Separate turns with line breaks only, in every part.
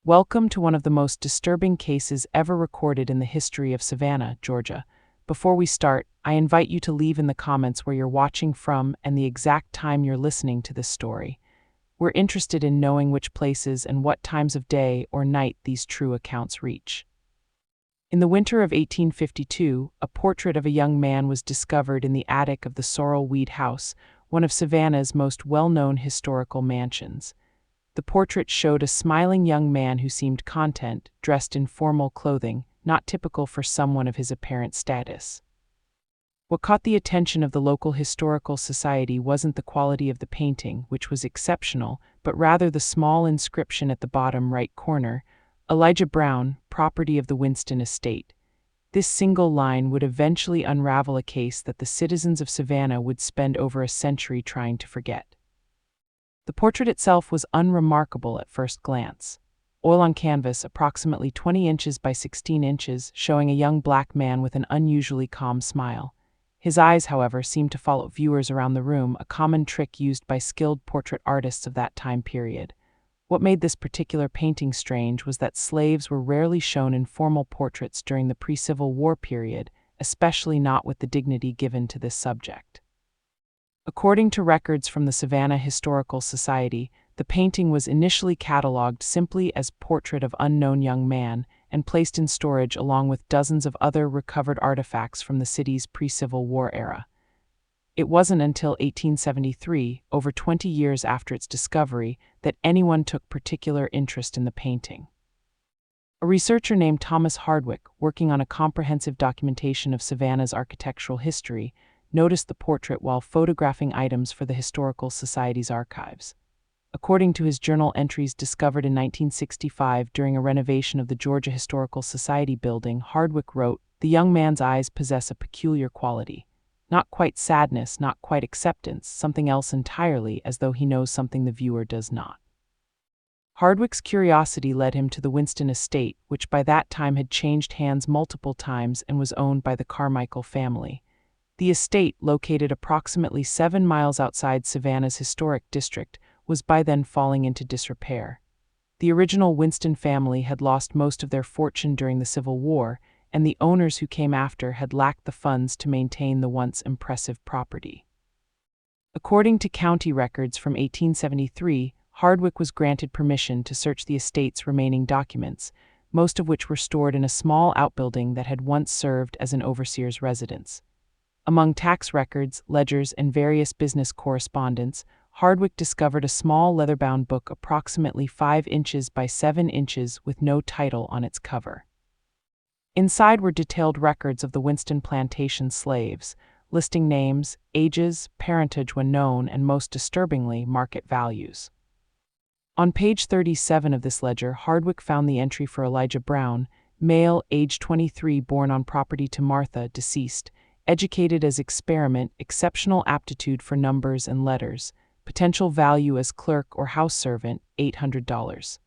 Welcome to one of the most disturbing cases ever recorded in the history of Savannah, Georgia. Before we start, I invite you to leave in the comments where you're watching from and the exact time you're listening to this story. We're interested in knowing which places and what times of day or night these true accounts reach. In the winter of 1852, a portrait of a young man was discovered in the attic of the Sorrel Weed House, one of Savannah's most well-known historical mansions. The portrait showed a smiling young man who seemed content, dressed in formal clothing, not typical for someone of his apparent status. What caught the attention of the local historical society wasn't the quality of the painting, which was exceptional, but rather the small inscription at the bottom right corner, "Elijah Brown, property of the Winston estate." This single line would eventually unravel a case that the citizens of Savannah would spend over a century trying to forget. The portrait itself was unremarkable at first glance. Oil on canvas, approximately 20 inches by 16 inches, showing a young black man with an unusually calm smile. His eyes, however, seemed to follow viewers around the room, a common trick used by skilled portrait artists of that time period. What made this particular painting strange was that slaves were rarely shown in formal portraits during the pre-Civil War period, especially not with the dignity given to this subject. According to records from the Savannah Historical Society, the painting was initially catalogued simply as "Portrait of Unknown Young Man" and placed in storage along with dozens of other recovered artifacts from the city's pre-Civil War era. It wasn't until 1873, over 20 years after its discovery, that anyone took particular interest in the painting. A researcher named Thomas Hardwick, working on a comprehensive documentation of Savannah's architectural history, noticed the portrait while photographing items for the Historical Society's archives. According to his journal entries discovered in 1965 during a renovation of the Georgia Historical Society building, Hardwick wrote, "The young man's eyes possess a peculiar quality. Not quite sadness, not quite acceptance, something else entirely, as though he knows something the viewer does not." Hardwick's curiosity led him to the Winston estate, which by that time had changed hands multiple times and was owned by the Carmichael family. The estate, located approximately 7 miles outside Savannah's historic district, was by then falling into disrepair. The original Winston family had lost most of their fortune during the Civil War, and the owners who came after had lacked the funds to maintain the once impressive property. According to county records from 1873, Hardwick was granted permission to search the estate's remaining documents, most of which were stored in a small outbuilding that had once served as an overseer's residence. Among tax records, ledgers, and various business correspondence, Hardwick discovered a small leather-bound book approximately 5 inches by 7 inches with no title on its cover. Inside were detailed records of the Winston plantation slaves, listing names, ages, parentage when known, and most disturbingly, market values. On page 37 of this ledger, Hardwick found the entry for Elijah Brown, male, age 23, born on property to Martha, deceased, educated as experiment, exceptional aptitude for numbers and letters, potential value as clerk or house servant, $800.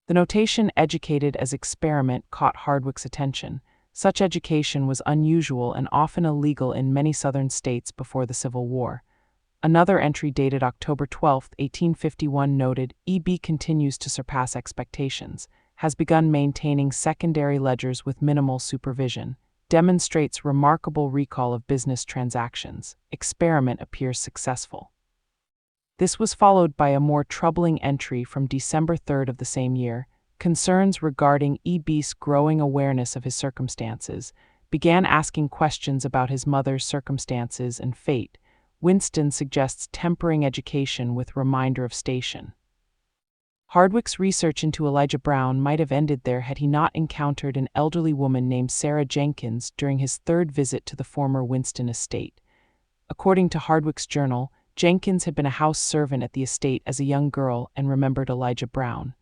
The notation "educated as experiment" caught Hardwick's attention. Such education was unusual and often illegal in many southern states before the Civil War. Another entry dated October 12, 1851 noted, "EB continues to surpass expectations, has begun maintaining secondary ledgers with minimal supervision, demonstrates remarkable recall of business transactions, experiment appears successful." This was followed by a more troubling entry from December 3 of the same year. Concerns regarding EB's growing awareness of his circumstances, began asking questions about his mother's circumstances and fate. Winston suggests tempering education with reminder of station. Hardwick's research into Elijah Brown might have ended there had he not encountered an elderly woman named Sarah Jenkins during his third visit to the former Winston estate. According to Hardwick's journal, Jenkins had been a house servant at the estate as a young girl and remembered Elijah Brown.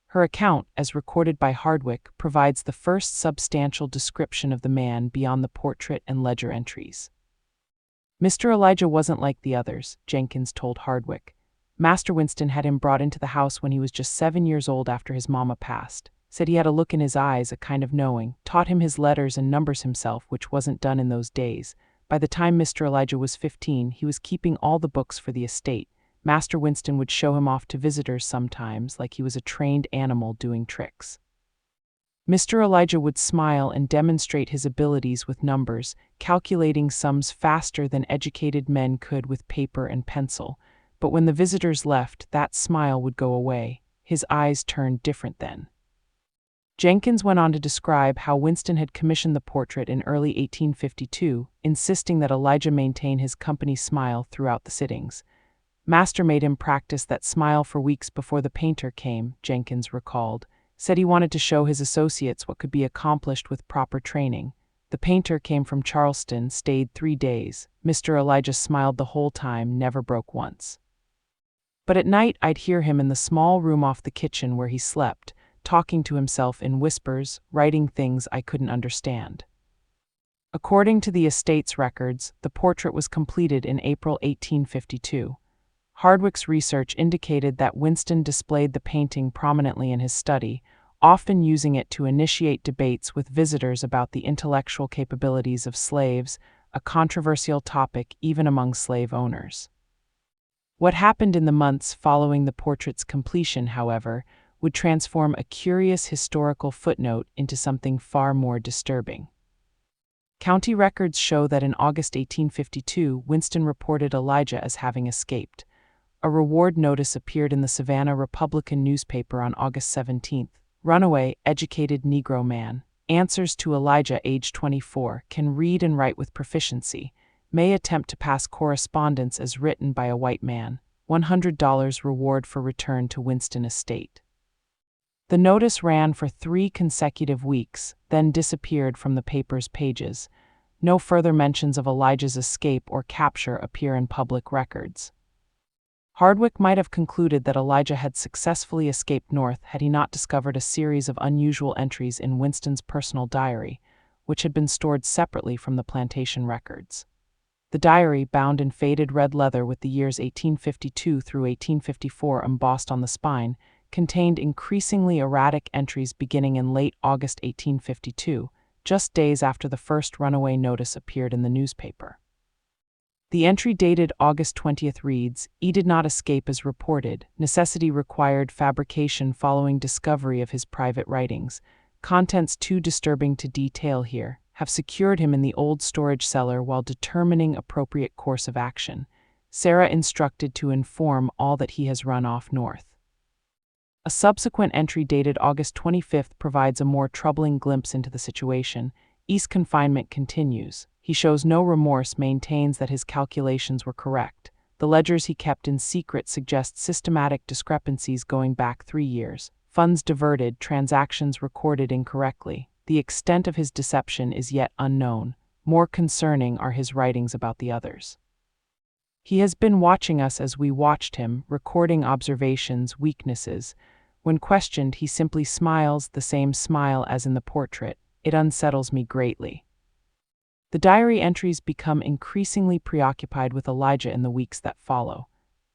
Her account, as recorded by Hardwick, provides the first substantial description of the man beyond the portrait and ledger entries. "Mr. Elijah wasn't like the others," Jenkins told Hardwick. "Master Winston had him brought into the house when he was just 7 years old after his mama passed. Said he had a look in his eyes, a kind of knowing, taught him his letters and numbers himself, which wasn't done in those days. By the time Mr. Elijah was 15, he was keeping all the books for the estate, Master Winston would show him off to visitors sometimes, like he was a trained animal doing tricks. Mr. Elijah would smile and demonstrate his abilities with numbers, calculating sums faster than educated men could with paper and pencil. But when the visitors left, that smile would go away. His eyes turned different then. Jenkins went on to describe how Winston had commissioned the portrait in early 1852, insisting that Elijah maintain his company smile throughout the sittings. Master made him practice that smile for weeks before the painter came, Jenkins recalled. Said he wanted to show his associates what could be accomplished with proper training. The painter came from Charleston, stayed 3 days. Mr. Elijah smiled the whole time, never broke once. But at night I'd hear him in the small room off the kitchen where he slept, talking to himself in whispers, writing things I couldn't understand. According to the estate's records, the portrait was completed in April 1852. Hardwick's research indicated that Winston displayed the painting prominently in his study, often using it to initiate debates with visitors about the intellectual capabilities of slaves, a controversial topic even among slave owners. What happened in the months following the portrait's completion, however, would transform a curious historical footnote into something far more disturbing. County records show that in August 1852, Winston reported Elijah as having escaped. A reward notice appeared in the Savannah Republican newspaper on August 17. Runaway, educated Negro man. Answers to Elijah, age 24, can read and write with proficiency. May attempt to pass correspondence as written by a white man. $100 reward for return to Winston estate. The notice ran for 3 consecutive weeks, then disappeared from the paper's pages. No further mentions of Elijah's escape or capture appear in public records. Hardwick might have concluded that Elijah had successfully escaped north had he not discovered a series of unusual entries in Winston's personal diary, which had been stored separately from the plantation records. The diary, bound in faded red leather with the years 1852 through 1854 embossed on the spine, contained increasingly erratic entries beginning in late August 1852, just days after the first runaway notice appeared in the newspaper. The entry dated August 20th reads, "E did not escape as reported. Necessity required fabrication following discovery of his private writings. Contents too disturbing to detail here. Have secured him in the old storage cellar while determining appropriate course of action. Sarah instructed to inform all that he has run off north." A subsequent entry dated August 25th provides a more troubling glimpse into the situation. East confinement continues. He shows no remorse, maintains that his calculations were correct. The ledgers he kept in secret suggest systematic discrepancies going back 3 years. Funds diverted, transactions recorded incorrectly. The extent of his deception is yet unknown. More concerning are his writings about the others. He has been watching us as we watched him, recording observations, weaknesses. When questioned, he simply smiles, the same smile as in the portrait. It unsettles me greatly. The diary entries become increasingly preoccupied with Elijah in the weeks that follow.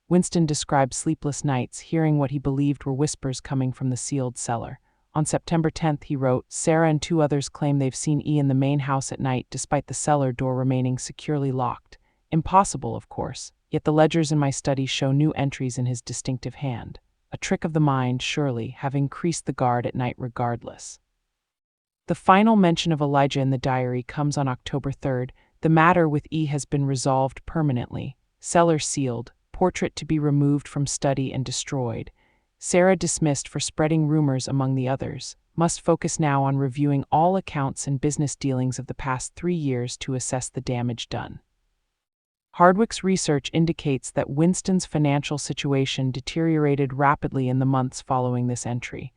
Winston described sleepless nights, hearing what he believed were whispers coming from the sealed cellar. On September 10th, he wrote, "Sarah and 2 others claim they've seen E in the main house at night despite the cellar door remaining securely locked. Impossible, of course, yet the ledgers in my study show new entries in his distinctive hand. A trick of the mind, surely, have increased the guard at night regardless." The final mention of Elijah in the diary comes on October 3rd. The matter with E has been resolved permanently. Cellar sealed, portrait to be removed from study and destroyed. Sarah dismissed for spreading rumors among the others. Must focus now on reviewing all accounts and business dealings of the past 3 years to assess the damage done. Hardwick's research indicates that Winston's financial situation deteriorated rapidly in the months following this entry.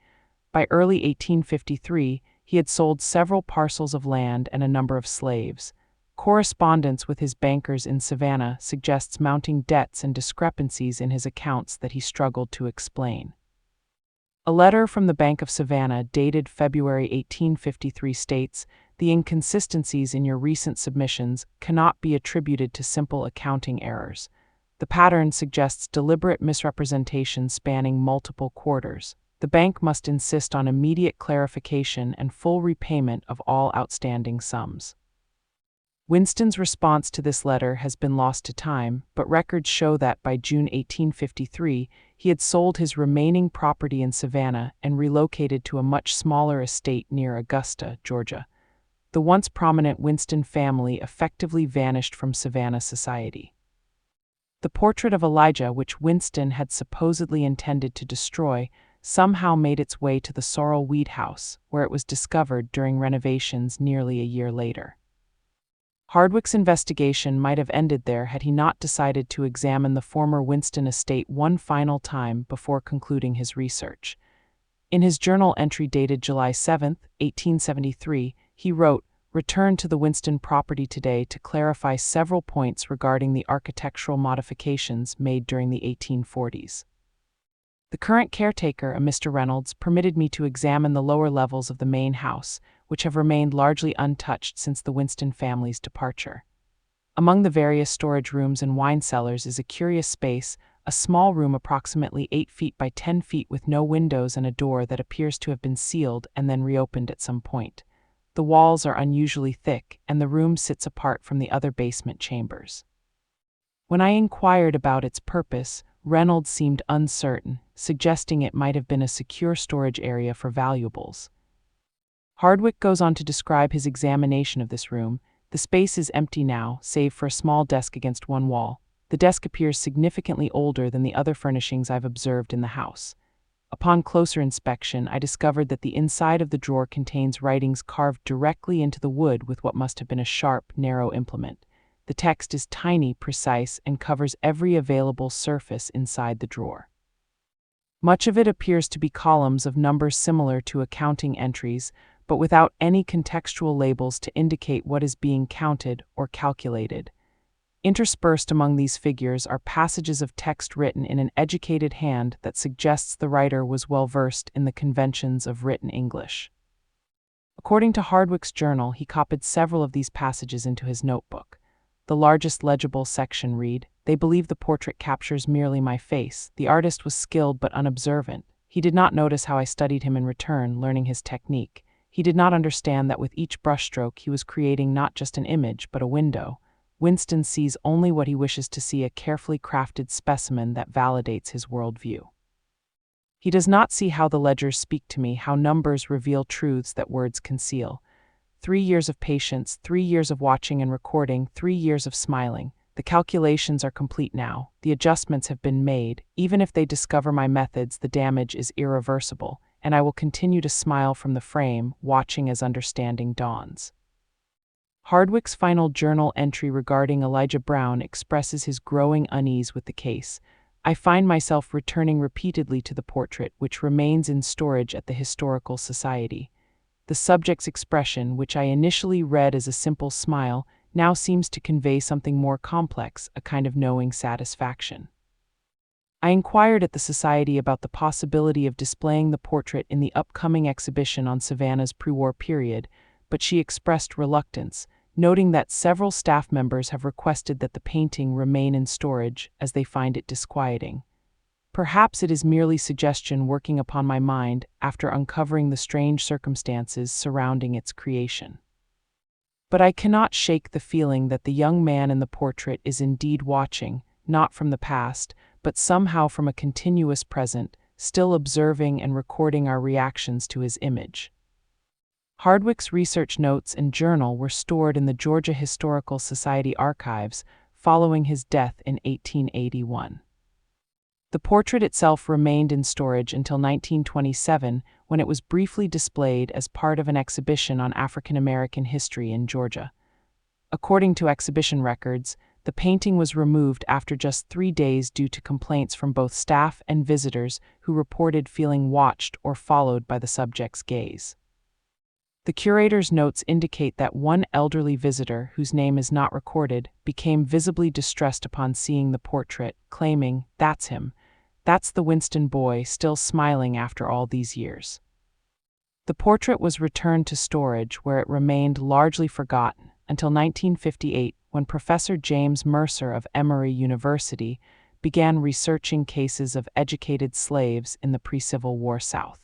By early 1853, he had sold several parcels of land and a number of slaves. Correspondence with his bankers in Savannah suggests mounting debts and discrepancies in his accounts that he struggled to explain. A letter from the Bank of Savannah dated February 1853 states, "The inconsistencies in your recent submissions cannot be attributed to simple accounting errors. The pattern suggests deliberate misrepresentation spanning multiple quarters. The bank must insist on immediate clarification and full repayment of all outstanding sums." Winston's response to this letter has been lost to time, but records show that by June 1853, he had sold his remaining property in Savannah and relocated to a much smaller estate near Augusta, Georgia. The once prominent Winston family effectively vanished from Savannah society. The portrait of Elijah, which Winston had supposedly intended to destroy, somehow made its way to the Sorrel Weed House, where it was discovered during renovations nearly a year later. Hardwick's investigation might have ended there had he not decided to examine the former Winston estate one final time before concluding his research. In his journal entry dated July 7, 1873, he wrote, "Returned to the Winston property today to clarify several points regarding the architectural modifications made during the 1840s. The current caretaker, a Mr. Reynolds, permitted me to examine the lower levels of the main house, which have remained largely untouched since the Winston family's departure. Among the various storage rooms and wine cellars is a curious space, a small room approximately 8 feet by 10 feet with no windows and a door that appears to have been sealed and then reopened at some point. The walls are unusually thick, and the room sits apart from the other basement chambers. When I inquired about its purpose, Reynolds seemed uncertain, suggesting it might have been a secure storage area for valuables." Hardwick goes on to describe his examination of this room. "The space is empty now, save for a small desk against one wall. The desk appears significantly older than the other furnishings I've observed in the house. Upon closer inspection, I discovered that the inside of the drawer contains writings carved directly into the wood with what must have been a sharp, narrow implement. The text is tiny, precise, and covers every available surface inside the drawer. Much of it appears to be columns of numbers similar to accounting entries, but without any contextual labels to indicate what is being counted or calculated. Interspersed among these figures are passages of text written in an educated hand that suggests the writer was well versed in the conventions of written English." According to Hardwick's journal, he copied several of these passages into his notebook. The largest legible section read, "They believe the portrait captures merely my face. The artist was skilled but unobservant. He did not notice how I studied him in return, learning his technique. He did not understand that with each brushstroke he was creating not just an image, but a window. Winston sees only what he wishes to see, a carefully crafted specimen that validates his worldview. He does not see how the ledgers speak to me, how numbers reveal truths that words conceal. 3 years of patience, 3 years of watching and recording, 3 years of smiling. The calculations are complete now. The adjustments have been made. Even if they discover my methods, the damage is irreversible, and I will continue to smile from the frame, watching as understanding dawns." Hardwick's final journal entry regarding Elijah Brown expresses his growing unease with the case. "I find myself returning repeatedly to the portrait, which remains in storage at the Historical Society. The subject's expression, which I initially read as a simple smile, now seems to convey something more complex, a kind of knowing satisfaction. I inquired at the Society about the possibility of displaying the portrait in the upcoming exhibition on Savannah's pre-war period, but she expressed reluctance, noting that several staff members have requested that the painting remain in storage as they find it disquieting. Perhaps it is merely suggestion working upon my mind after uncovering the strange circumstances surrounding its creation. But I cannot shake the feeling that the young man in the portrait is indeed watching, not from the past, but somehow from a continuous present, still observing and recording our reactions to his image." Hardwick's research notes and journal were stored in the Georgia Historical Society archives following his death in 1881. The portrait itself remained in storage until 1927, when it was briefly displayed as part of an exhibition on African American history in Georgia. According to exhibition records, the painting was removed after just 3 days due to complaints from both staff and visitors who reported feeling watched or followed by the subject's gaze. The curator's notes indicate that one elderly visitor, whose name is not recorded, became visibly distressed upon seeing the portrait, claiming, "That's him. That's the Winston boy, still smiling after all these years." The portrait was returned to storage, where it remained largely forgotten until 1958, when Professor James Mercer of Emory University began researching cases of educated slaves in the pre-Civil War South.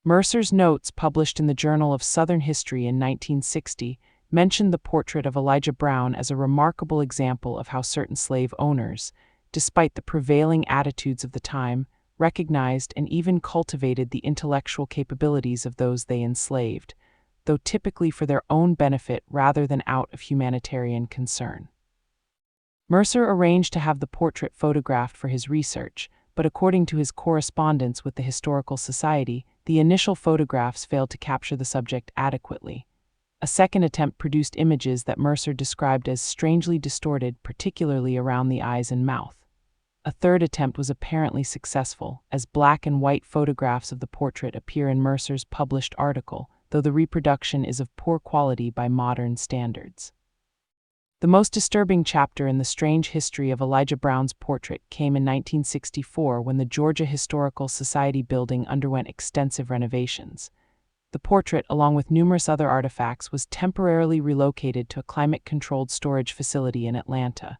Mercer's notes, published in the Journal of Southern History in 1960, mentioned the portrait of Elijah Brown as a remarkable example of how certain slave owners, despite the prevailing attitudes of the time, recognized and even cultivated the intellectual capabilities of those they enslaved, though typically for their own benefit rather than out of humanitarian concern. Mercer arranged to have the portrait photographed for his research, but according to his correspondence with the Historical Society, the initial photographs failed to capture the subject adequately. A second attempt produced images that Mercer described as strangely distorted, particularly around the eyes and mouth. A third attempt was apparently successful, as black and white photographs of the portrait appear in Mercer's published article, though the reproduction is of poor quality by modern standards. The most disturbing chapter in the strange history of Elijah Brown's portrait came in 1964 when the Georgia Historical Society building underwent extensive renovations. The portrait, along with numerous other artifacts, was temporarily relocated to a climate-controlled storage facility in Atlanta.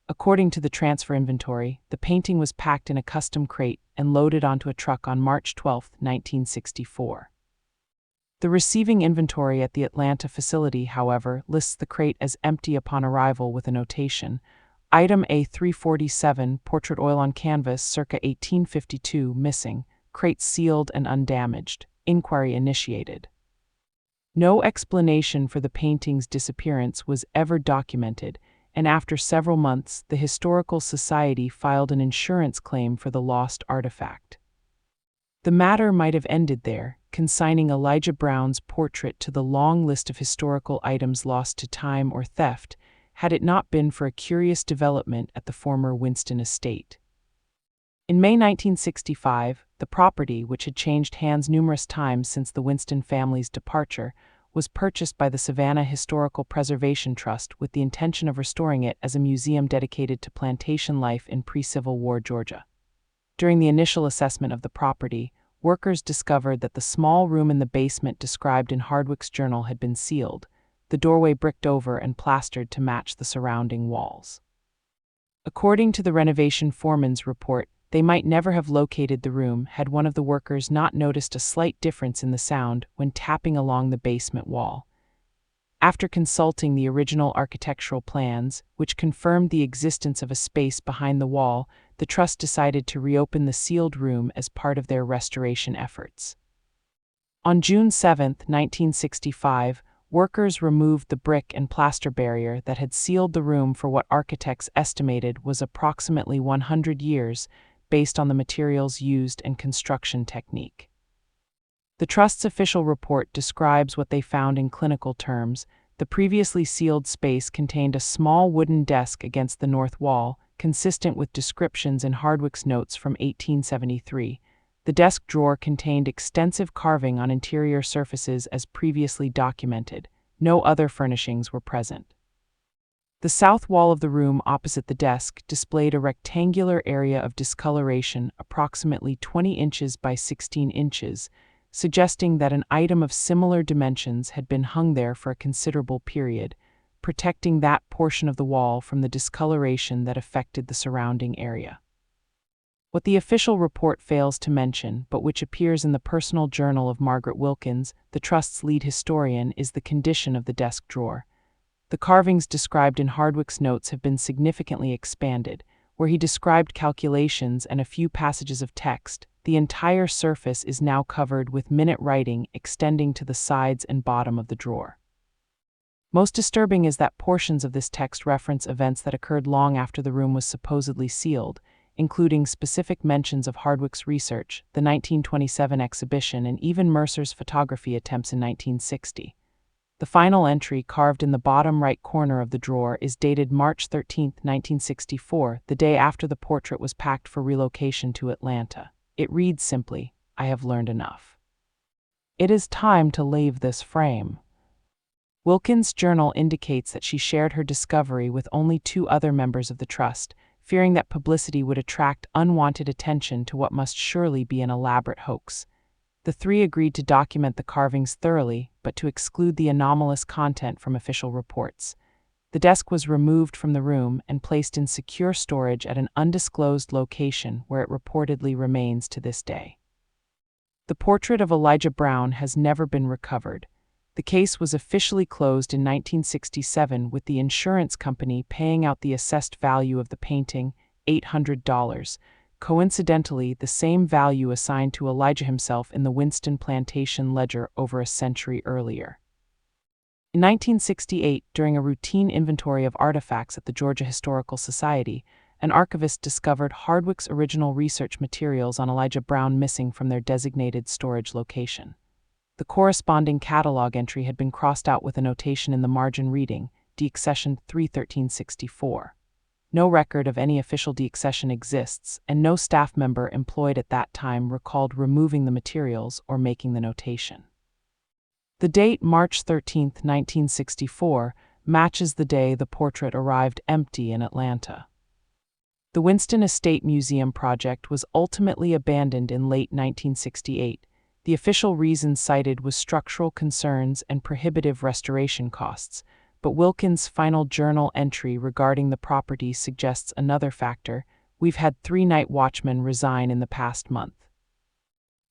According to the transfer inventory, the painting was packed in a custom crate and loaded onto a truck on March 12, 1964. The receiving inventory at the Atlanta facility, however, lists the crate as empty upon arrival with a notation, Item A347, portrait oil on canvas circa 1852, missing, crate sealed and undamaged, inquiry initiated. No explanation for the painting's disappearance was ever documented, and after several months, the Historical Society filed an insurance claim for the lost artifact. The matter might have ended there, consigning Elijah Brown's portrait to the long list of historical items lost to time or theft, had it not been for a curious development at the former Winston estate. In May 1965, the property, which had changed hands numerous times since the Winston family's departure, was purchased by the Savannah Historical Preservation Trust with the intention of restoring it as a museum dedicated to plantation life in pre-Civil War Georgia. During the initial assessment of the property, workers discovered that the small room in the basement described in Hardwick's journal had been sealed, the doorway bricked over and plastered to match the surrounding walls. According to the renovation foreman's report, they might never have located the room had one of the workers not noticed a slight difference in the sound when tapping along the basement wall. After consulting the original architectural plans, which confirmed the existence of a space behind the wall, the trust decided to reopen the sealed room as part of their restoration efforts. On June 7, 1965, workers removed the brick and plaster barrier that had sealed the room for what architects estimated was approximately 100 years, based on the materials used and construction technique. The Trust's official report describes what they found in clinical terms. The previously sealed space contained a small wooden desk against the north wall, consistent with descriptions in Hardwick's notes from 1873. The desk drawer contained extensive carving on interior surfaces as previously documented. No other furnishings were present. The south wall of the room opposite the desk displayed a rectangular area of discoloration approximately 20 inches by 16 inches, suggesting that an item of similar dimensions had been hung there for a considerable period, protecting that portion of the wall from the discoloration that affected the surrounding area. What the official report fails to mention, but which appears in the personal journal of Margaret Wilkins, the Trust's lead historian, is the condition of the desk drawer. The carvings described in Hardwick's notes have been significantly expanded, where he described calculations and a few passages of text. The entire surface is now covered with minute writing extending to the sides and bottom of the drawer. Most disturbing is that portions of this text reference events that occurred long after the room was supposedly sealed, including specific mentions of Hardwick's research, the 1927 exhibition, and even Mercer's photography attempts in 1960. The final entry, carved in the bottom right corner of the drawer, is dated March 13, 1964, the day after the portrait was packed for relocation to Atlanta. It reads simply, "I have learned enough. It is time to leave this frame." Wilkins' journal indicates that she shared her discovery with only 2 other members of the Trust, fearing that publicity would attract unwanted attention to what must surely be an elaborate hoax. The 3 agreed to document the carvings thoroughly, but to exclude the anomalous content from official reports. The desk was removed from the room and placed in secure storage at an undisclosed location where it reportedly remains to this day. The portrait of Elijah Brown has never been recovered. The case was officially closed in 1967 with the insurance company paying out the assessed value of the painting, $800, coincidentally the same value assigned to Elijah himself in the Winston Plantation ledger over a century earlier. In 1968, during a routine inventory of artifacts at the Georgia Historical Society, an archivist discovered Hardwick's original research materials on Elijah Brown missing from their designated storage location. The corresponding catalog entry had been crossed out with a notation in the margin reading, Deaccession 31364. No record of any official deaccession exists, and no staff member employed at that time recalled removing the materials or making the notation. The date, March 13, 1964, matches the day the portrait arrived empty in Atlanta. The Winston Estate Museum project was ultimately abandoned in late 1968. The official reason cited was structural concerns and prohibitive restoration costs, but Wilkins' final journal entry regarding the property suggests another factor. We've had 3 night watchmen resign in the past month.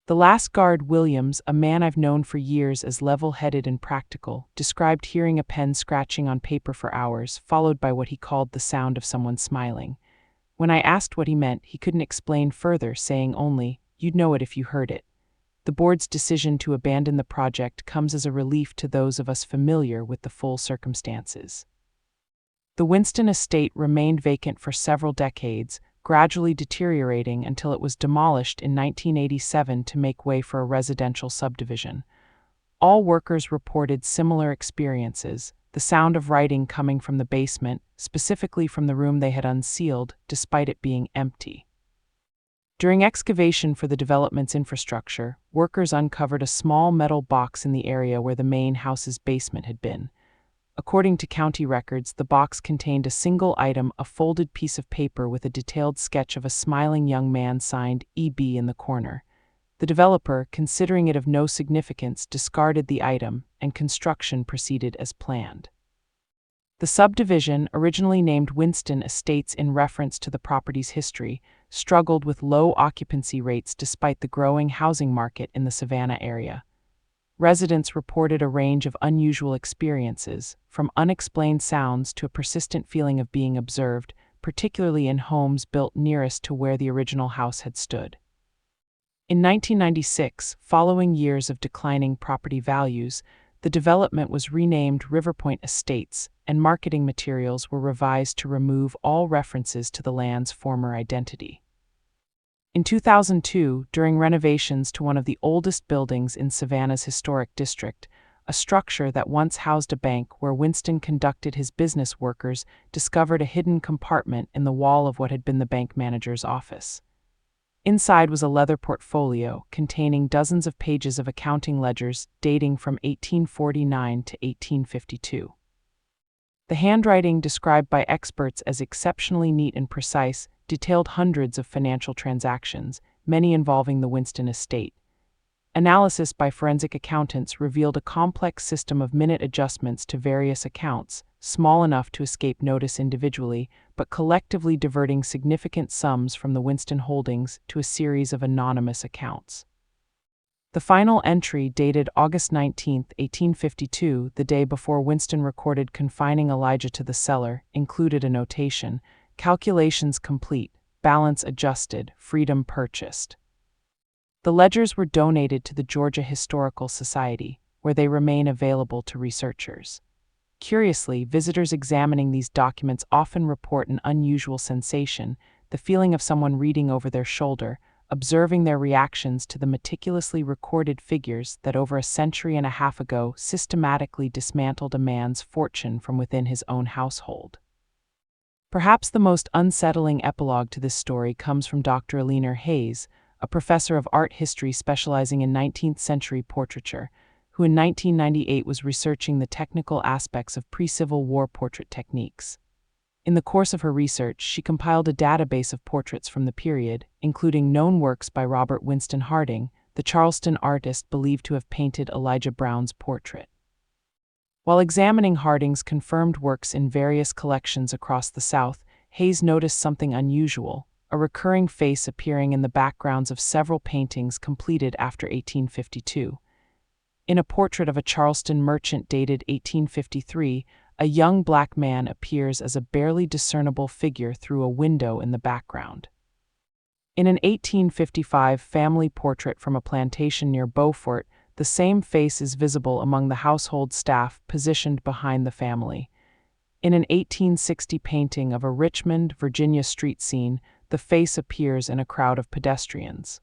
The last guard, Williams, a man I've known for years as level-headed and practical, described hearing a pen scratching on paper for hours, followed by what he called the sound of someone smiling. When I asked what he meant, he couldn't explain further, saying only, "You'd know it if you heard it." The board's decision to abandon the project comes as a relief to those of us familiar with the full circumstances. The Winston estate remained vacant for several decades, gradually deteriorating until it was demolished in 1987 to make way for a residential subdivision. All workers reported similar experiences, the sound of writing coming from the basement, specifically from the room they had unsealed, despite it being empty. During excavation for the development's infrastructure, workers uncovered a small metal box in the area where the main house's basement had been. According to county records, the box contained a single item, a folded piece of paper with a detailed sketch of a smiling young man signed EB in the corner. The developer, considering it of no significance, discarded the item, and construction proceeded as planned. The subdivision, originally named Winston Estates in reference to the property's history, struggled with low occupancy rates despite the growing housing market in the Savannah area. Residents reported a range of unusual experiences, from unexplained sounds to a persistent feeling of being observed, particularly in homes built nearest to where the original house had stood. In 1996, following years of declining property values, the development was renamed Riverpoint Estates, and marketing materials were revised to remove all references to the land's former identity. In 2002, during renovations to one of the oldest buildings in Savannah's historic district, a structure that once housed a bank where Winston conducted his business workers discovered a hidden compartment in the wall of what had been the bank manager's office. Inside was a leather portfolio containing dozens of pages of accounting ledgers dating from 1849 to 1852. The handwriting, described by experts as exceptionally neat and precise, detailed hundreds of financial transactions, many involving the Winston estate. Analysis by forensic accountants revealed a complex system of minute adjustments to various accounts, small enough to escape notice individually, but collectively diverting significant sums from the Winston holdings to a series of anonymous accounts. The final entry, dated August 19, 1852, the day before Winston recorded confining Elijah to the cellar, included a notation: "Calculations complete, balance adjusted, freedom purchased." The ledgers were donated to the Georgia Historical Society, where they remain available to researchers. Curiously, visitors examining these documents often report an unusual sensation, the feeling of someone reading over their shoulder, observing their reactions to the meticulously recorded figures that over a century and a half ago systematically dismantled a man's fortune from within his own household. Perhaps the most unsettling epilogue to this story comes from Dr. Eleanor Hayes, a professor of art history specializing in 19th century portraiture, who in 1998 was researching the technical aspects of pre-Civil War portrait techniques. In the course of her research, she compiled a database of portraits from the period, including known works by Robert Winston Harding, the Charleston artist believed to have painted Elijah Brown's portrait. While examining Harding's confirmed works in various collections across the South, Hayes noticed something unusual: a recurring face appearing in the backgrounds of several paintings completed after 1852. In a portrait of a Charleston merchant dated 1853, a young black man appears as a barely discernible figure through a window in the background. In an 1855 family portrait from a plantation near Beaufort, the same face is visible among the household staff positioned behind the family. In an 1860 painting of a Richmond, Virginia street scene, the face appears in a crowd of pedestrians.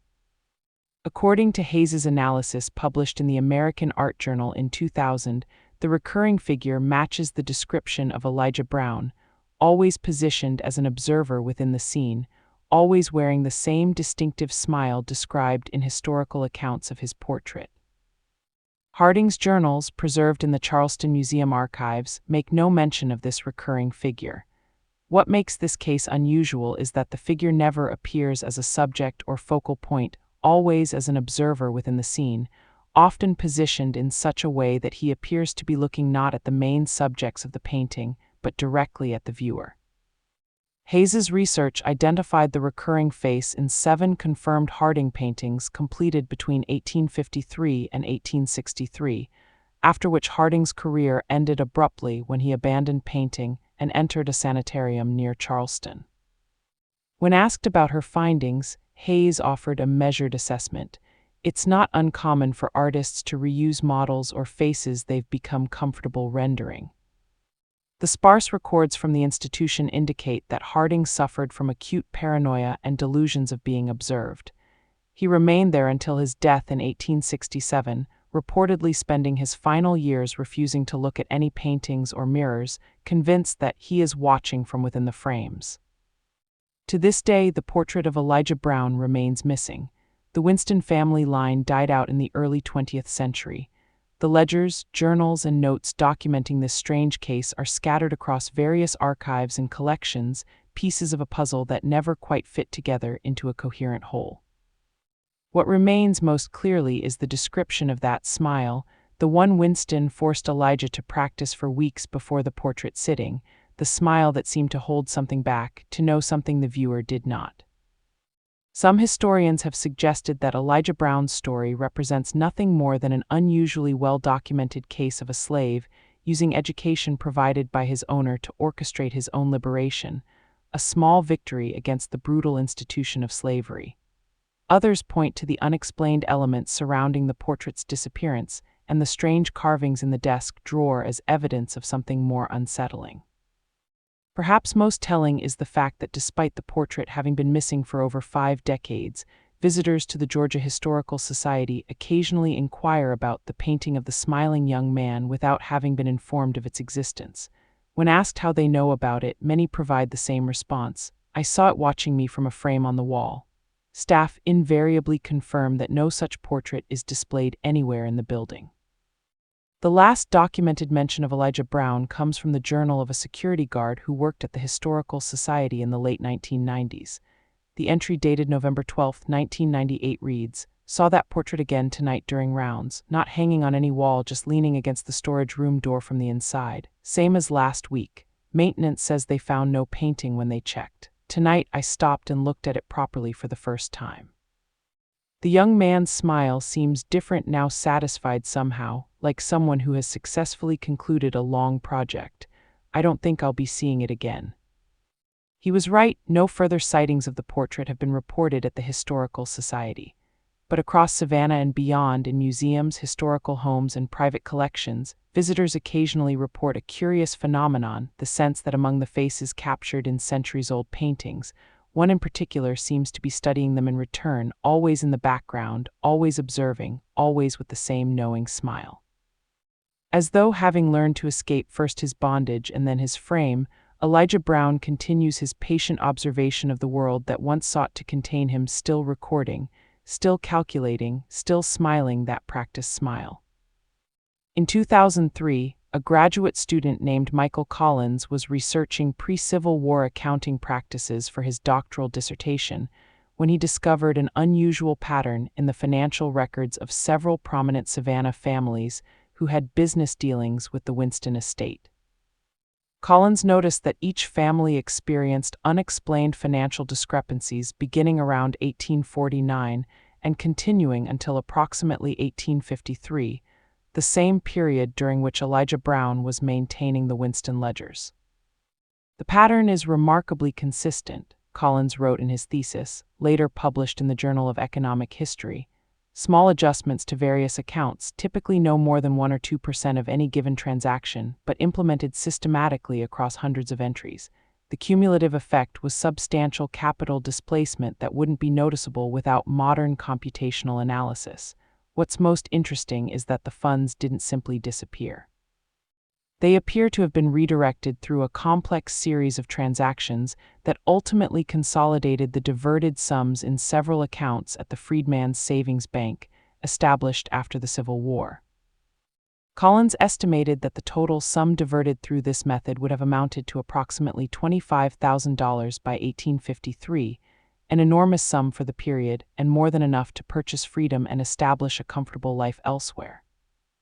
According to Hayes's analysis published in the American Art Journal in 2000, the recurring figure matches the description of Elijah Brown, always positioned as an observer within the scene, always wearing the same distinctive smile described in historical accounts of his portrait. Harding's journals, preserved in the Charleston Museum archives, make no mention of this recurring figure. What makes this case unusual is that the figure never appears as a subject or focal point, always as an observer within the scene, often positioned in such a way that he appears to be looking not at the main subjects of the painting, but directly at the viewer. Hayes's research identified the recurring face in 7 confirmed Harding paintings completed between 1853 and 1863, after which Harding's career ended abruptly when he abandoned painting and entered a sanitarium near Charleston. When asked about her findings, Hayes offered a measured assessment. It's not uncommon for artists to reuse models or faces they've become comfortable rendering. The sparse records from the institution indicate that Harding suffered from acute paranoia and delusions of being observed. He remained there until his death in 1867, reportedly spending his final years refusing to look at any paintings or mirrors, convinced that he is watching from within the frames. To this day, the portrait of Elijah Brown remains missing. The Winston family line died out in the early 20th century. The ledgers, journals, and notes documenting this strange case are scattered across various archives and collections, pieces of a puzzle that never quite fit together into a coherent whole. What remains most clearly is the description of that smile, the one Winston forced Elijah to practice for weeks before the portrait sitting, the smile that seemed to hold something back, to know something the viewer did not. Some historians have suggested that Elijah Brown's story represents nothing more than an unusually well-documented case of a slave using education provided by his owner to orchestrate his own liberation, a small victory against the brutal institution of slavery. Others point to the unexplained elements surrounding the portrait's disappearance and the strange carvings in the desk drawer as evidence of something more unsettling. Perhaps most telling is the fact that despite the portrait having been missing for over 5 decades, visitors to the Georgia Historical Society occasionally inquire about the painting of the smiling young man without having been informed of its existence. When asked how they know about it, many provide the same response: "I saw it watching me from a frame on the wall." Staff invariably confirm that no such portrait is displayed anywhere in the building. The last documented mention of Elijah Brown comes from the journal of a security guard who worked at the Historical Society in the late 1990s. The entry dated November 12, 1998 reads, "Saw that portrait again tonight during rounds, not hanging on any wall, just leaning against the storage room door from the inside. Same as last week. Maintenance says they found no painting when they checked. Tonight I stopped and looked at it properly for the first time." The young man's smile seems different now, satisfied somehow, like someone who has successfully concluded a long project. "I don't think I'll be seeing it again." He was right, no further sightings of the portrait have been reported at the Historical Society. But across Savannah and beyond, in museums, historical homes, and private collections, visitors occasionally report a curious phenomenon, the sense that among the faces captured in centuries-old paintings, one in particular seems to be studying them in return, always in the background, always observing, always with the same knowing smile. As though having learned to escape first his bondage and then his frame, Elijah Brown continues his patient observation of the world that once sought to contain him, still recording, still calculating, still smiling that practiced smile. In 2003, a graduate student named Michael Collins was researching pre-Civil War accounting practices for his doctoral dissertation when he discovered an unusual pattern in the financial records of several prominent Savannah families who had business dealings with the Winston estate. Collins noticed that each family experienced unexplained financial discrepancies beginning around 1849 and continuing until approximately 1853, the same period during which Elijah Brown was maintaining the Winston ledgers. The pattern is remarkably consistent, Collins wrote in his thesis, later published in the Journal of Economic History. Small adjustments to various accounts, typically no more than 1 or 2% of any given transaction, but implemented systematically across hundreds of entries. The cumulative effect was substantial capital displacement that wouldn't be noticeable without modern computational analysis. What's most interesting is that the funds didn't simply disappear. They appear to have been redirected through a complex series of transactions that ultimately consolidated the diverted sums in several accounts at the Freedmen's Savings Bank, established after the Civil War. Collins estimated that the total sum diverted through this method would have amounted to approximately $25,000 by 1853, an enormous sum for the period and more than enough to purchase freedom and establish a comfortable life elsewhere.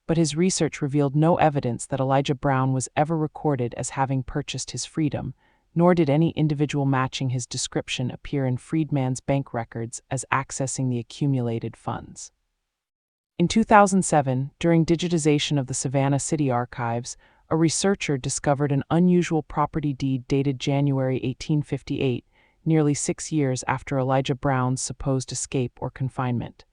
But his research revealed no evidence that Elijah Brown was ever recorded as having purchased his freedom, nor did any individual matching his description appear in Freedman's Bank records as accessing the accumulated funds. In 2007, during digitization of the Savannah City archives, a researcher discovered an unusual property deed dated January 1858, nearly 6 years after Elijah Brown's supposed escape or confinement.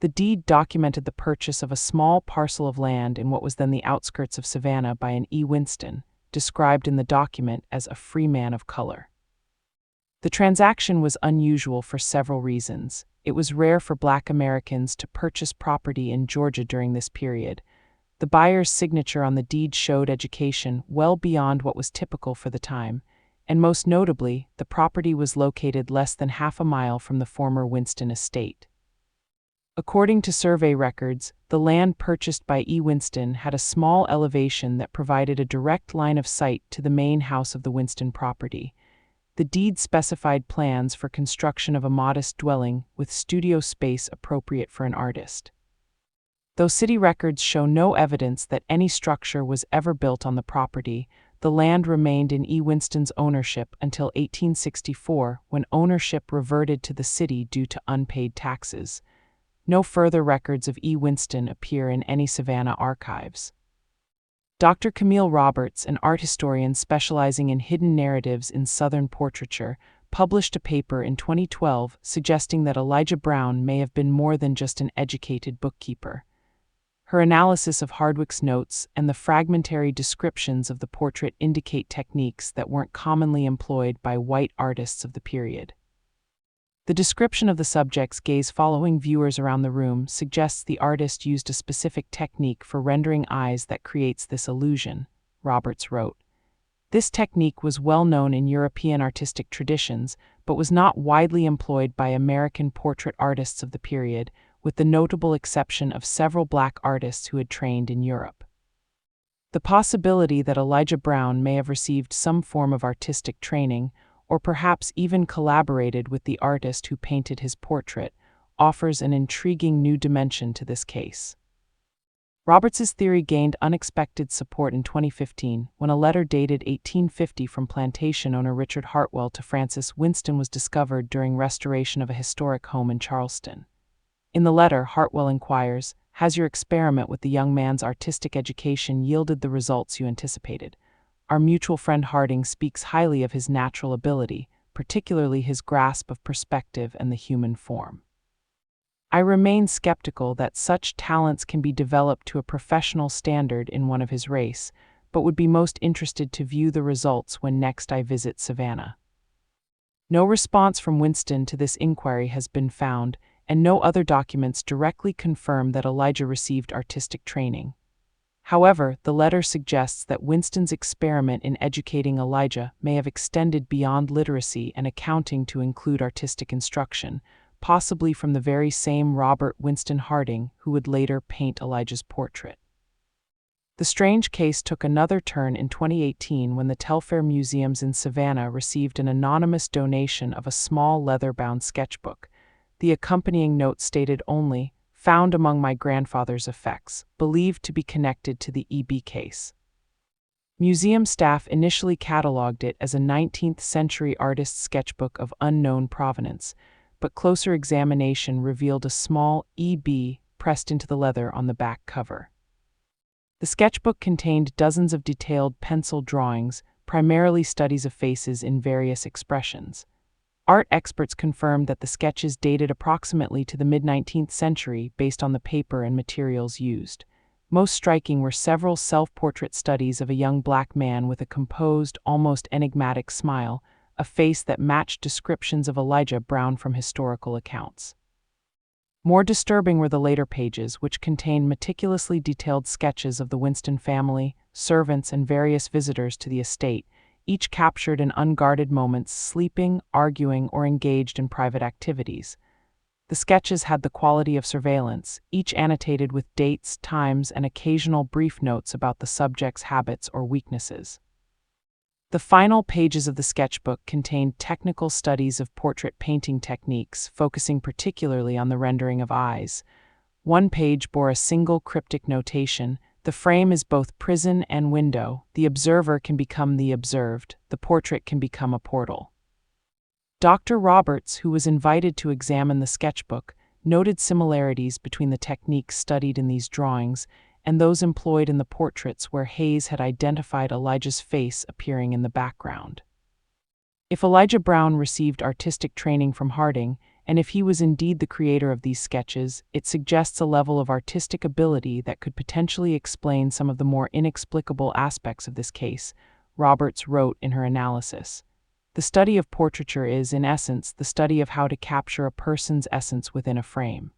The deed documented the purchase of a small parcel of land in what was then the outskirts of Savannah by an E. Winston, described in the document as a free man of color. The transaction was unusual for several reasons. It was rare for Black Americans to purchase property in Georgia during this period. The buyer's signature on the deed showed education well beyond what was typical for the time, and most notably, the property was located less than half a mile from the former Winston estate. According to survey records, the land purchased by E. Winston had a small elevation that provided a direct line of sight to the main house of the Winston property. The deed specified plans for construction of a modest dwelling with studio space appropriate for an artist. Though city records show no evidence that any structure was ever built on the property, the land remained in E. Winston's ownership until 1864, when ownership reverted to the city due to unpaid taxes. No further records of E. Winston appear in any Savannah archives. Dr. Camille Roberts, an art historian specializing in hidden narratives in Southern portraiture, published a paper in 2012 suggesting that Elijah Brown may have been more than just an educated bookkeeper. Her analysis of Hardwick's notes and the fragmentary descriptions of the portrait indicate techniques that weren't commonly employed by white artists of the period. The description of the subject's gaze following viewers around the room suggests the artist used a specific technique for rendering eyes that creates this illusion, Roberts wrote. This technique was well known in European artistic traditions, but was not widely employed by American portrait artists of the period, with the notable exception of several Black artists who had trained in Europe. The possibility that Elijah Brown may have received some form of artistic training, or perhaps even collaborated with the artist who painted his portrait, offers an intriguing new dimension to this case. Roberts's theory gained unexpected support in 2015 when a letter dated 1850 from plantation owner Richard Hartwell to Francis Winston was discovered during restoration of a historic home in Charleston. In the letter, Hartwell inquires, "Has your experiment with the young man's artistic education yielded the results you anticipated? Our mutual friend Harding speaks highly of his natural ability, particularly his grasp of perspective and the human form. I remain skeptical that such talents can be developed to a professional standard in one of his race, but would be most interested to view the results when next I visit Savannah." No response from Winston to this inquiry has been found, and no other documents directly confirm that Elijah received artistic training. However, the letter suggests that Winston's experiment in educating Elijah may have extended beyond literacy and accounting to include artistic instruction, possibly from the very same Robert Winston Harding who would later paint Elijah's portrait. The strange case took another turn in 2018 when the Telfair Museums in Savannah received an anonymous donation of a small leather-bound sketchbook. The accompanying note stated only, "Found among my grandfather's effects, believed to be connected to the EB case." Museum staff initially cataloged it as a 19th-century artist's sketchbook of unknown provenance, but closer examination revealed a small EB pressed into the leather on the back cover. The sketchbook contained dozens of detailed pencil drawings, primarily studies of faces in various expressions. Art experts confirmed that the sketches dated approximately to the mid-19th century based on the paper and materials used. Most striking were several self-portrait studies of a young black man with a composed, almost enigmatic smile, a face that matched descriptions of Elijah Brown from historical accounts. More disturbing were the later pages, which contained meticulously detailed sketches of the Winston family, servants, and various visitors to the estate, each captured in unguarded moments, sleeping, arguing, or engaged in private activities. The sketches had the quality of surveillance, each annotated with dates, times, and occasional brief notes about the subject's habits or weaknesses. The final pages of the sketchbook contained technical studies of portrait painting techniques, focusing particularly on the rendering of eyes. One page bore a single cryptic notation: "The frame is both prison and window. The observer can become the observed. The portrait can become a portal." Dr. Roberts, who was invited to examine the sketchbook, noted similarities between the techniques studied in these drawings and those employed in the portraits where Hayes had identified Elijah's face appearing in the background. If Elijah Brown received artistic training from Harding, and if he was indeed the creator of these sketches, it suggests a level of artistic ability that could potentially explain some of the more inexplicable aspects of this case, Roberts wrote in her analysis. The study of portraiture is, in essence, the study of how to capture a person's essence within a frame.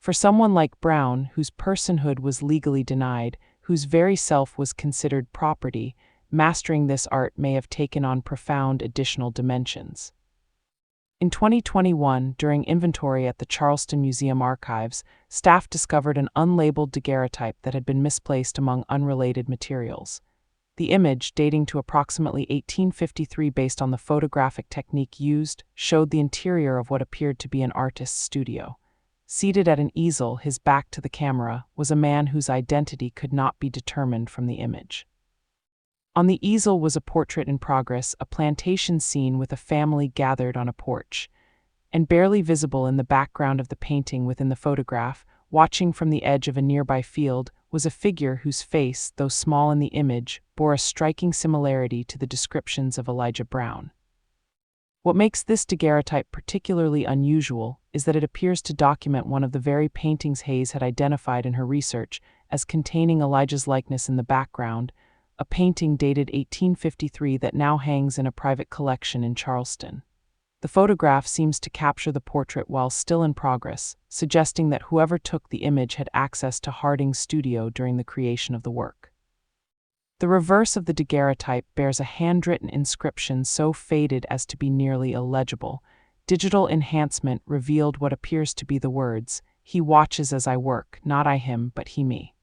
For someone like Brown, whose personhood was legally denied, whose very self was considered property, mastering this art may have taken on profound additional dimensions. In 2021, during inventory at the Charleston Museum archives, staff discovered an unlabeled daguerreotype that had been misplaced among unrelated materials. The image, dating to approximately 1853 based on the photographic technique used, showed the interior of what appeared to be an artist's studio. Seated at an easel, his back to the camera, was a man whose identity could not be determined from the image. On the easel was a portrait in progress, a plantation scene with a family gathered on a porch. And barely visible in the background of the painting within the photograph, watching from the edge of a nearby field, was a figure whose face, though small in the image, bore a striking similarity to the descriptions of Elijah Brown. What makes this daguerreotype particularly unusual is that it appears to document one of the very paintings Hayes had identified in her research as containing Elijah's likeness in the background, a painting dated 1853 that now hangs in a private collection in Charleston. The photograph seems to capture the portrait while still in progress, suggesting that whoever took the image had access to Harding's studio during the creation of the work. The reverse of the daguerreotype bears a handwritten inscription so faded as to be nearly illegible. Digital enhancement revealed what appears to be the words, "He watches as I work, not I him, but he me."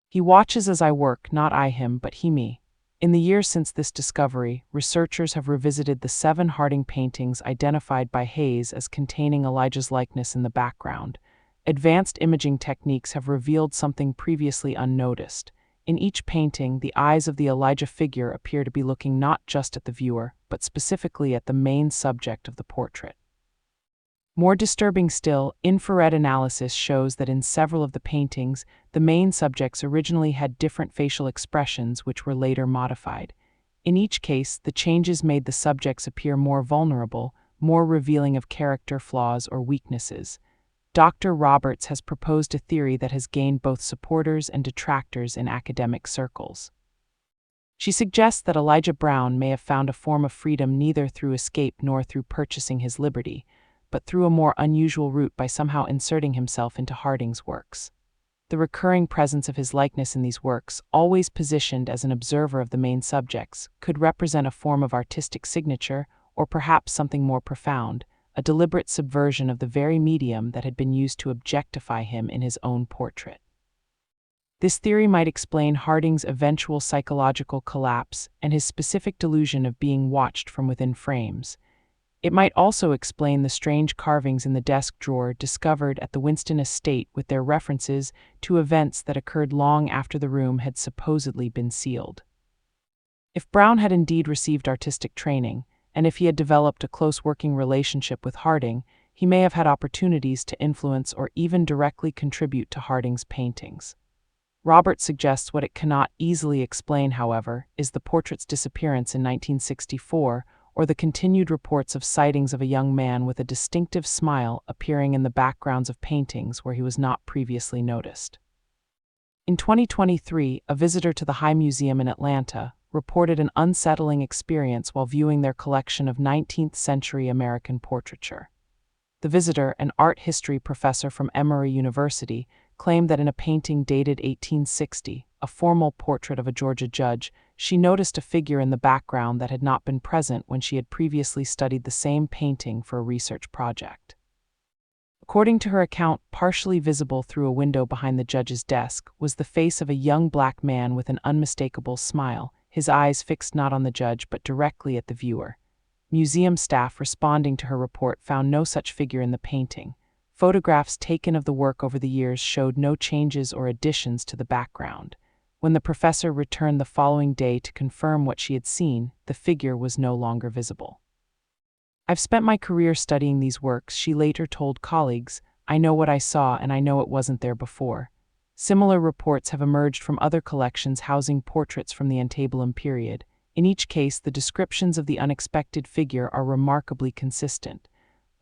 He watches as I work, not I him, but he me. In the years since this discovery, researchers have revisited the 7 Harding paintings identified by Hayes as containing Elijah's likeness in the background. Advanced imaging techniques have revealed something previously unnoticed. In each painting, the eyes of the Elijah figure appear to be looking not just at the viewer, but specifically at the main subject of the portrait. More disturbing still, infrared analysis shows that in several of the paintings, the main subjects originally had different facial expressions which were later modified. In each case, the changes made the subjects appear more vulnerable, more revealing of character flaws or weaknesses. Dr. Roberts has proposed a theory that has gained both supporters and detractors in academic circles. She suggests that Elijah Brown may have found a form of freedom neither through escape nor through purchasing his liberty, but through a more unusual route by somehow inserting himself into Harding's works. The recurring presence of his likeness in these works, always positioned as an observer of the main subjects, could represent a form of artistic signature, or perhaps something more profound, a deliberate subversion of the very medium that had been used to objectify him in his own portrait. This theory might explain Harding's eventual psychological collapse and his specific delusion of being watched from within frames. It might also explain the strange carvings in the desk drawer discovered at the Winston estate with their references to events that occurred long after the room had supposedly been sealed. If Brown had indeed received artistic training, and if he had developed a close working relationship with Harding, he may have had opportunities to influence or even directly contribute to Harding's paintings. Robert suggests what it cannot easily explain, however, is the portrait's disappearance in 1964, or the continued reports of sightings of a young man with a distinctive smile appearing in the backgrounds of paintings where he was not previously noticed. In 2023, a visitor to the High Museum in Atlanta reported an unsettling experience while viewing their collection of 19th-century American portraiture. The visitor, an art history professor from Emory University, claimed that in a painting dated 1860, a formal portrait of a Georgia judge, she noticed a figure in the background that had not been present when she had previously studied the same painting for a research project. According to her account, partially visible through a window behind the judge's desk was the face of a young black man with an unmistakable smile, his eyes fixed not on the judge but directly at the viewer. Museum staff responding to her report found no such figure in the painting. Photographs taken of the work over the years showed no changes or additions to the background. When the professor returned the following day to confirm what she had seen, the figure was no longer visible. "I've spent my career studying these works," she later told colleagues. "I know what I saw and I know it wasn't there before." Similar reports have emerged from other collections housing portraits from the antebellum period. In each case, the descriptions of the unexpected figure are remarkably consistent.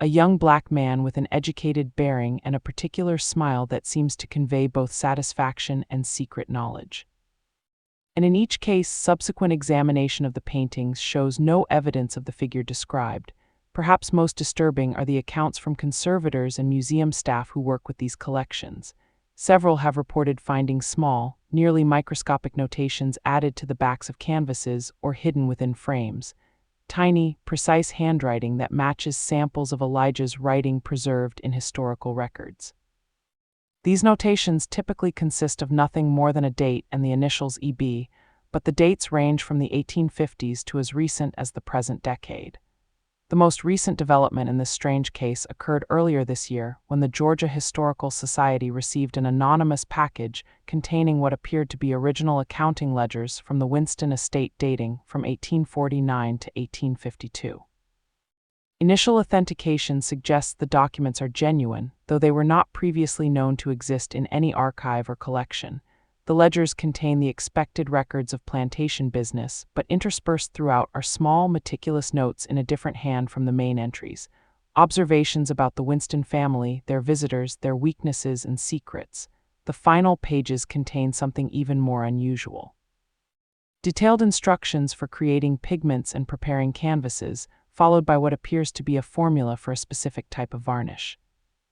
A young black man with an educated bearing and a particular smile that seems to convey both satisfaction and secret knowledge. And in each case, subsequent examination of the paintings shows no evidence of the figure described. Perhaps most disturbing are the accounts from conservators and museum staff who work with these collections. Several have reported finding small, nearly microscopic notations added to the backs of canvases or hidden within frames. Tiny, precise handwriting that matches samples of Elijah's writing preserved in historical records. These notations typically consist of nothing more than a date and the initials EB, but the dates range from the 1850s to as recent as the present decade. The most recent development in this strange case occurred earlier this year when the Georgia Historical Society received an anonymous package containing what appeared to be original accounting ledgers from the Winston estate dating from 1849 to 1852. Initial authentication suggests the documents are genuine, though they were not previously known to exist in any archive or collection. The ledgers contain the expected records of plantation business, but interspersed throughout are small, meticulous notes in a different hand from the main entries. Observations about the Winston family, their visitors, their weaknesses and secrets. The final pages contain something even more unusual. Detailed instructions for creating pigments and preparing canvases, followed by what appears to be a formula for a specific type of varnish.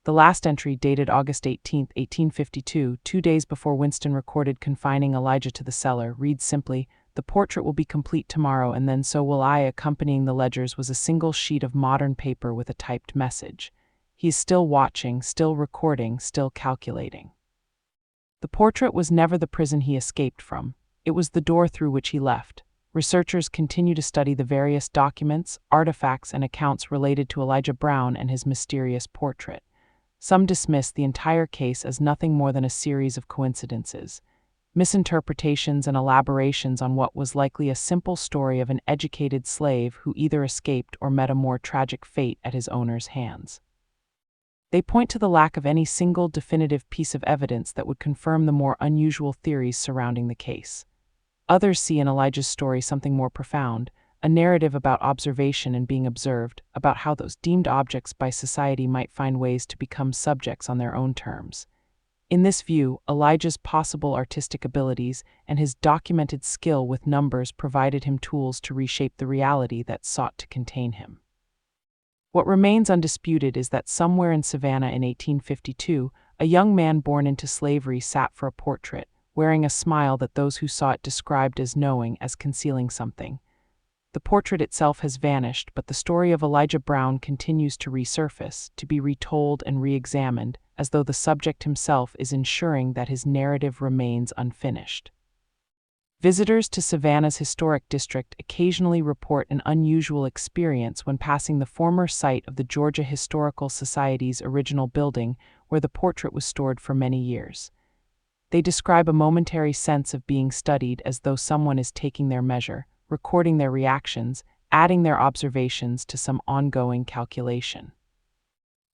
The last entry, dated August 18, 1852, 2 days before Winston recorded confining Elijah to the cellar, reads simply, "The portrait will be complete tomorrow, and then so will I." Accompanying the ledgers was a single sheet of modern paper with a typed message. "He is still watching, still recording, still calculating." The portrait was never the prison he escaped from. It was the door through which he left. Researchers continue to study the various documents, artifacts, and accounts related to Elijah Brown and his mysterious portrait. Some dismiss the entire case as nothing more than a series of coincidences, misinterpretations and elaborations on what was likely a simple story of an educated slave who either escaped or met a more tragic fate at his owner's hands. They point to the lack of any single definitive piece of evidence that would confirm the more unusual theories surrounding the case. Others see in Elijah's story something more profound, a narrative about observation and being observed, about how those deemed objects by society might find ways to become subjects on their own terms. In this view, Elijah's possible artistic abilities and his documented skill with numbers provided him tools to reshape the reality that sought to contain him. What remains undisputed is that somewhere in Savannah in 1852, a young man born into slavery sat for a portrait, wearing a smile that those who saw it described as knowing, as concealing something. The portrait itself has vanished, but the story of Elijah Brown continues to resurface, to be retold and re-examined, as though the subject himself is ensuring that his narrative remains unfinished. Visitors to Savannah's historic district occasionally report an unusual experience when passing the former site of the Georgia Historical Society's original building, where the portrait was stored for many years. They describe a momentary sense of being studied as though someone is taking their measure, recording their reactions, adding their observations to some ongoing calculation.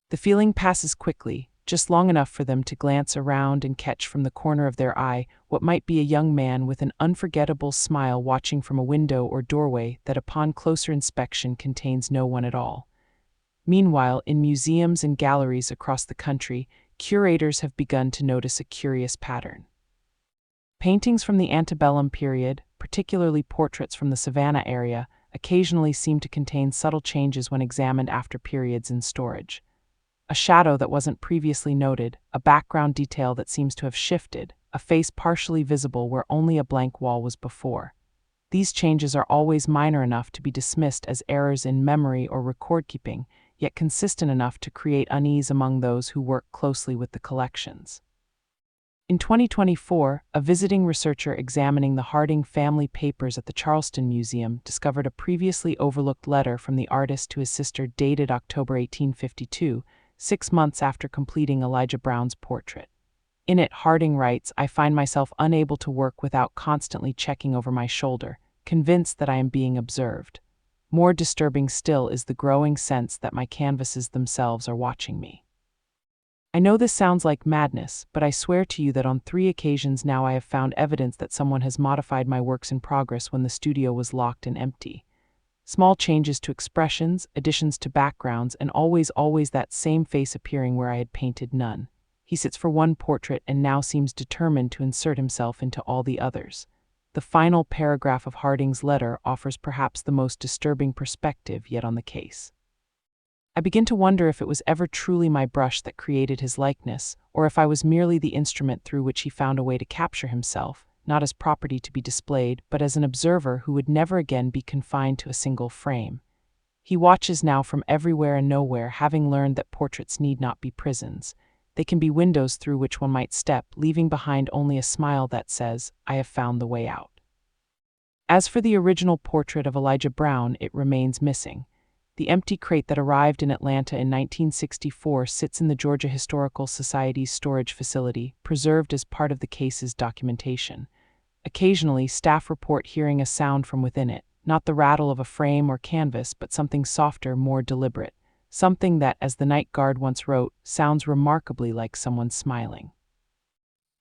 The feeling passes quickly, just long enough for them to glance around and catch from the corner of their eye what might be a young man with an unforgettable smile watching from a window or doorway that upon closer inspection contains no one at all. Meanwhile, in museums and galleries across the country, curators have begun to notice a curious pattern. Paintings from the antebellum period, particularly portraits from the Savannah area, occasionally seem to contain subtle changes when examined after periods in storage. A shadow that wasn't previously noted, a background detail that seems to have shifted, a face partially visible where only a blank wall was before. These changes are always minor enough to be dismissed as errors in memory or record-keeping, yet consistent enough to create unease among those who work closely with the collections. In 2024, a visiting researcher examining the Harding family papers at the Charleston Museum discovered a previously overlooked letter from the artist to his sister dated October 1852, 6 months after completing Elijah Brown's portrait. In it, Harding writes, "I find myself unable to work without constantly checking over my shoulder, convinced that I am being observed. More disturbing still is the growing sense that my canvases themselves are watching me." I know this sounds like madness, but I swear to you that on 3 occasions now I have found evidence that someone has modified my works in progress when the studio was locked and empty. Small changes to expressions, additions to backgrounds, and always that same face appearing where I had painted none. He sits for one portrait and now seems determined to insert himself into all the others. The final paragraph of Harding's letter offers perhaps the most disturbing perspective yet on the case. I begin to wonder if it was ever truly my brush that created his likeness, or if I was merely the instrument through which he found a way to capture himself, not as property to be displayed, but as an observer who would never again be confined to a single frame. He watches now from everywhere and nowhere, having learned that portraits need not be prisons. They can be windows through which one might step, leaving behind only a smile that says, "I have found the way out." As for the original portrait of Elijah Brown, it remains missing. The empty crate that arrived in Atlanta in 1964 sits in the Georgia Historical Society's storage facility, preserved as part of the case's documentation. Occasionally, staff report hearing a sound from within it, not the rattle of a frame or canvas, but something softer, more deliberate. Something that, as the night guard once wrote, sounds remarkably like someone smiling.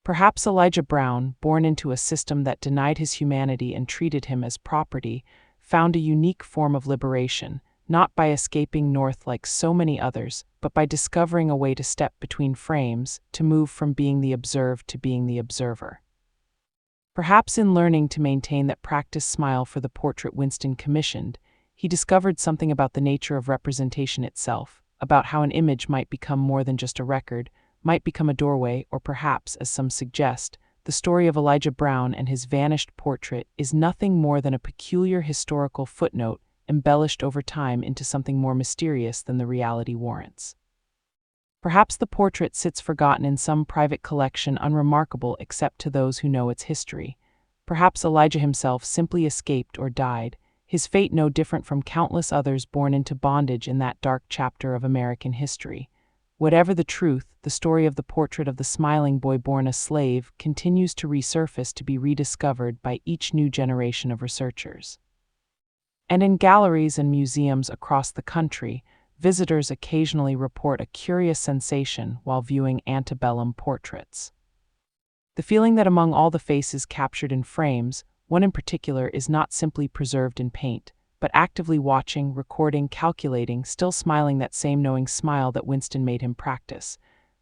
Perhaps Elijah Brown, born into a system that denied his humanity and treated him as property, found a unique form of liberation, not by escaping north like so many others, but by discovering a way to step between frames, to move from being the observed to being the observer. Perhaps in learning to maintain that practiced smile for the portrait Winston commissioned, he discovered something about the nature of representation itself, about how an image might become more than just a record, might become a doorway, or perhaps, as some suggest, the story of Elijah Brown and his vanished portrait is nothing more than a peculiar historical footnote embellished over time into something more mysterious than the reality warrants. Perhaps the portrait sits forgotten in some private collection, unremarkable except to those who know its history. Perhaps Elijah himself simply escaped or died, his fate no different from countless others born into bondage in that dark chapter of American history. Whatever the truth, the story of the portrait of the smiling boy born a slave continues to resurface, to be rediscovered by each new generation of researchers. And in galleries and museums across the country, visitors occasionally report a curious sensation while viewing antebellum portraits. The feeling that among all the faces captured in frames, one in particular is not simply preserved in paint, but actively watching, recording, calculating, still smiling that same knowing smile that Winston made him practice.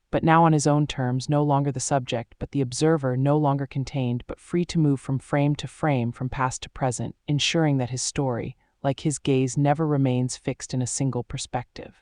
But now on his own terms, no longer the subject, but the observer, no longer contained, but free to move from frame to frame, from past to present, ensuring that his story, like his gaze, never remains fixed in a single perspective.